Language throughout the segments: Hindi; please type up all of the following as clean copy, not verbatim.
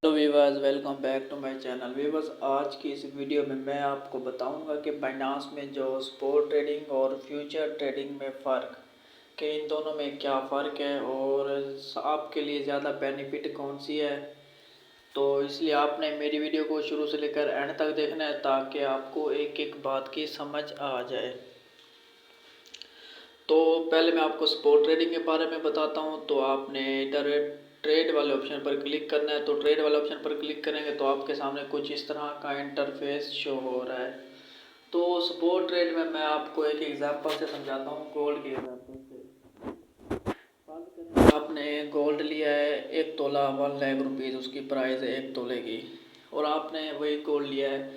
Hello viewers, welcome back to my channel. Viewers, आज की इस वीडियो में मैं आपको बताऊंगा कि बाइनांस में जो स्पॉट ट्रेडिंग और फ्यूचर ट्रेडिंग में फ़र्क, कि इन दोनों में क्या फ़र्क है और आपके लिए ज़्यादा बेनिफिट कौन सी है। तो इसलिए आपने मेरी वीडियो को शुरू से लेकर एंड तक देखना है ताकि आपको एक एक बात की समझ आ जाए। तो पहले मैं आपको स्पॉट ट्रेडिंग के बारे में बताता हूँ। तो आपने इधर ट्रेड वाले ऑप्शन पर क्लिक करना है। तो ट्रेड वाले ऑप्शन पर क्लिक करेंगे तो आपके सामने कुछ इस तरह का इंटरफेस शो हो रहा है। तो स्पॉट ट्रेड में मैं आपको एक एग्जांपल से समझाता हूँ, गोल्ड के एग्जांपल से। बात करें, आपने गोल्ड लिया है 1 तोला 1 लाख रुपीज़, उसकी प्राइस है 1 तोले की, और आपने वही गोल्ड लिया है।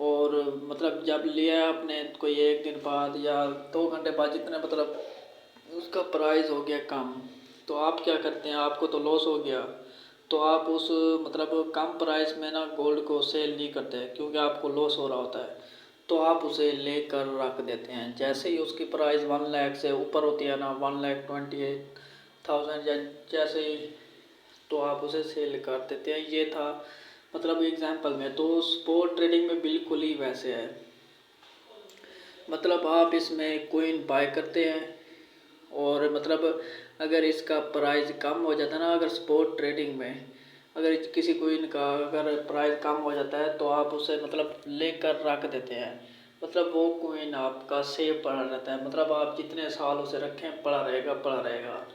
और मतलब जब लिया है आपने कोई एक दिन बाद या 2 घंटे बाद, जितने मतलब उसका प्राइस हो गया कम, तो आप क्या करते हैं, आपको तो लॉस हो गया। तो आप उस मतलब कम प्राइस में ना गोल्ड को सेल नहीं करते क्योंकि आपको लॉस हो रहा होता है। तो आप उसे लेकर रख देते हैं। जैसे ही उसकी प्राइस 1 लाख से ऊपर होती है ना, 1,28,000 या जैसे ही, तो आप उसे सेल कर देते हैं। ये था मतलब एग्जांपल में। तो स्पॉट ट्रेडिंग में बिल्कुल ही वैसे है। मतलब आप इसमें कोइन बाय करते हैं और मतलब अगर इसका प्राइस कम हो जाता है ना, अगर स्पॉट ट्रेडिंग में अगर किसी कोइन का अगर प्राइस कम हो जाता है तो आप उसे मतलब लेकर रख देते हैं। मतलब वो कोइन आपका सेव पड़ा रहता है। मतलब आप जितने साल उसे रखें पड़ा रहेगा पड़ा रहेगा।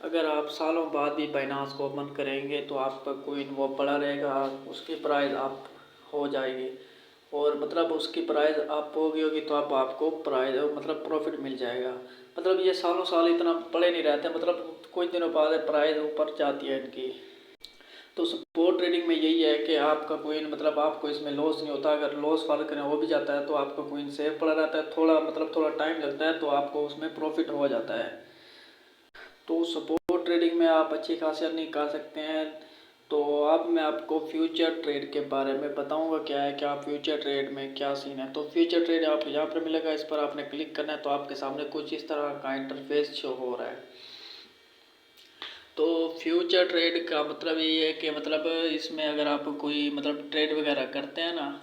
अगर आप सालों बाद भी बाइनांस को ओपन करेंगे तो आपका कोइन वो पड़ा रहेगा, उसकी प्राइस आप हो जाएगी। और मतलब उसकी प्राइस आप होगी होगी तो आपको प्राइस मतलब प्रॉफिट मिल जाएगा। मतलब ये सालों साल इतना पड़े नहीं रहते, मतलब कुछ दिनों बाद प्राइस ऊपर जाती है इनकी। तो स्पॉट ट्रेडिंग में यही है कि आपका कोइन मतलब आपको इसमें लॉस नहीं होता। अगर लॉस फर्क करें हो भी जाता है तो आपका कोइन सेफ पड़ा रहता है। थोड़ा मतलब थोड़ा टाइम लगता है तो आपको उसमें प्रॉफिट हो जाता है। तो स्पॉट ट्रेडिंग में आप अच्छी खासी अर्निंग कर सकते हैं। तो अब मैं आपको फ्यूचर ट्रेड के बारे में बताऊंगा क्या है, क्या फ्यूचर ट्रेड में क्या सीन है। तो फ्यूचर ट्रेड आप यहाँ पर मिलेगा, इस पर आपने क्लिक करना है तो आपके सामने कुछ इस तरह का इंटरफेस शो हो रहा है। तो फ्यूचर ट्रेड का मतलब ये है कि मतलब इसमें अगर आप कोई मतलब ट्रेड वगैरह करते हैं ना,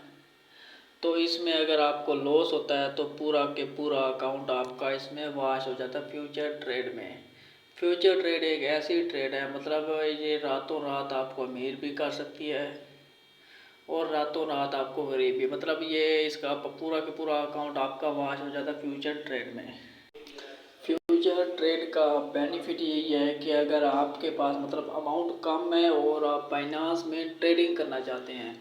तो इसमें अगर आपको लॉस होता है तो पूरा के पूरा अकाउंट आपका इसमें वॉश हो जाता है फ्यूचर ट्रेड में। फ्यूचर ट्रेड एक ऐसी ट्रेड है, मतलब ये रातों रात आपको अमीर भी कर सकती है और रातों रात आपको गरीब भी। मतलब ये इसका पूरा के पूरा अकाउंट आपका वॉश हो जाता है फ्यूचर ट्रेड में। फ्यूचर ट्रेड का बेनिफिट यही है कि अगर आपके पास मतलब अमाउंट कम है और आप फाइनेंस में ट्रेडिंग करना चाहते हैं,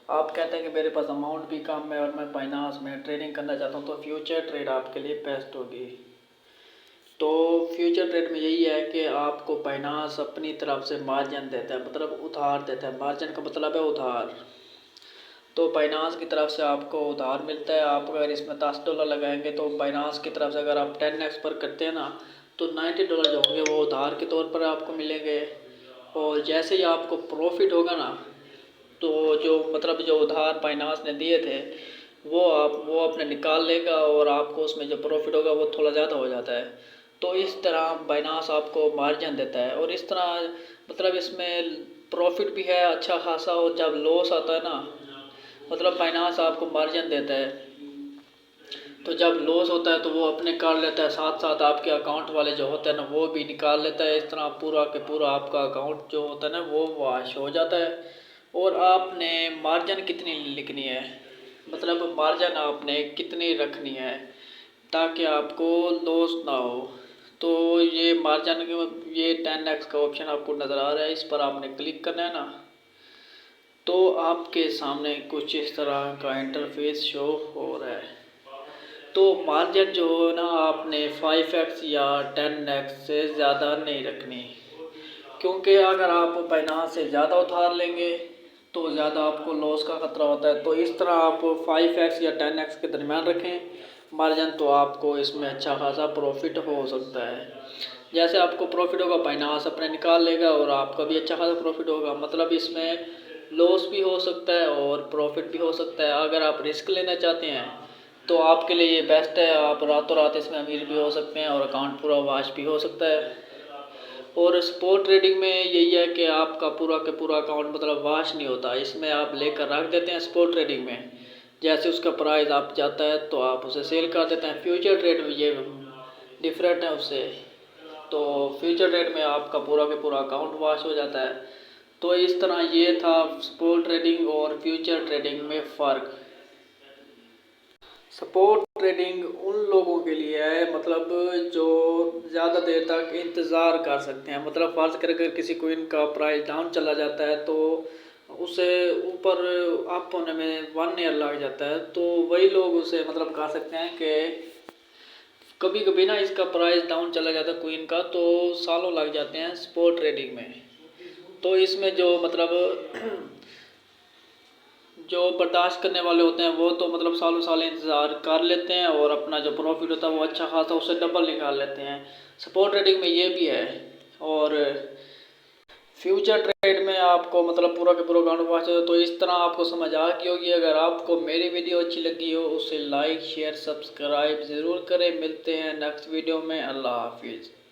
आप कहते हैं कि मेरे पास अमाउंट भी कम है और मैं फाइनेंस में ट्रेडिंग करना चाहता हूँ, तो फ्यूचर ट्रेड आपके लिए बेस्ट होगी। तो फ्यूचर ट्रेड में यही है कि आपको फाइनेंस अपनी तरफ से मार्जिन देता है, मतलब उधार देता है। मार्जिन का मतलब है उधार। तो बाइनांस की तरफ से आपको उधार मिलता है। आप अगर इसमें $10 लगाएंगे तो बाइनांस की तरफ से अगर आप 10x पर करते हैं ना, तो $90 जो होंगे वो उधार के तौर पर आपको मिलेंगे। और जैसे ही आपको प्रॉफिट होगा ना, तो जो मतलब जो उधार बाइनांस ने दिए थे वो अपने निकाल लेगा और आपको उसमें जो प्रॉफिट होगा वो थोड़ा ज़्यादा हो जाता है। तो इस तरह बाइनांस आपको मार्जिन देता है और इस तरह मतलब इसमें प्रॉफिट भी है अच्छा खासा। और जब लॉस आता है ना, मतलब फाइनेंस आपको मार्जिन देता है, तो जब लॉस होता है तो वो अपने निकाल लेता है, साथ साथ आपके अकाउंट वाले जो होते हैं ना वो भी निकाल लेता है। इस तरह पूरा के पूरा आपका अकाउंट जो होता है ना वो वॉश हो जाता है। और आपने मार्जिन कितनी लिखनी है, मतलब मार्जिन आपने कितनी रखनी है ताकि आपको लॉस ना हो। तो ये मार्जिन ये 10x का ऑप्शन आपको नज़र आ रहा है, इस पर आपने क्लिक करना है ना, तो आपके सामने कुछ इस तरह का इंटरफेस शो हो रहा है। तो मार्जिन जो है ना, आपने 5x या 10x से ज़्यादा नहीं रखनी, क्योंकि अगर आप बाइनांस से ज़्यादा उधार लेंगे तो ज़्यादा आपको लॉस का ख़तरा होता है। तो इस तरह आप 5x या 10x के दरमियान रखें मार्जिन, तो आपको इसमें अच्छा खासा प्रॉफिट हो सकता है। जैसे आपको प्रॉफिट होगा बाइनांस अपने निकाल लेगा और आपका भी अच्छा खासा प्रॉफिट होगा। मतलब इसमें लॉस भी हो सकता है और प्रॉफिट भी हो सकता है। अगर आप रिस्क लेना चाहते हैं तो आपके लिए ये बेस्ट है। आप रातों रात इसमें अमीर भी हो सकते हैं और अकाउंट पूरा वाश भी हो सकता है। और स्पॉट ट्रेडिंग में यही है कि आपका पूरा के पूरा अकाउंट मतलब वॉश नहीं होता, इसमें आप लेकर रख देते हैं स्पॉट ट्रेडिंग में, जैसे उसका प्राइस आप जाता है तो आप उसे सेल कर देते हैं। फ्यूचर ट्रेड में ये डिफरेंट है उससे, तो फ्यूचर ट्रेड में आपका पूरा के पूरा अकाउंट वॉश हो जाता है। तो इस तरह ये था स्पॉट ट्रेडिंग और फ्यूचर ट्रेडिंग में फ़र्क। स्पॉट ट्रेडिंग उन लोगों के लिए है मतलब जो ज़्यादा देर तक इंतज़ार कर सकते हैं, मतलब फ़र्ज़ कर अगर किसी कोइन का प्राइस डाउन चला जाता है तो उसे ऊपर अप होने में 1 ईयर लग जाता है, तो वही लोग उसे मतलब कह सकते हैं कि कभी कभी ना इसका प्राइस डाउन चला जाता है कोइन का, तो सालों लग जाते हैं स्पॉट ट्रेडिंग में। तो इसमें जो मतलब जो बर्दाश्त करने वाले होते हैं वो तो मतलब सालों साल इंतज़ार कर लेते हैं और अपना जो प्रॉफिट होता है वो अच्छा खासा उससे डबल निकाल लेते हैं। सपोर्ट ट्रेडिंग में ये भी है। और फ्यूचर ट्रेड में आपको मतलब पूरा के पूरा अकाउंट पहुँच, तो इस तरह आपको समझ आ गई होगी। अगर आपको मेरी वीडियो अच्छी लगी हो उसे लाइक शेयर सब्सक्राइब ज़रूर करें। मिलते हैं नेक्स्ट वीडियो में। अल्लाह हाफिज़।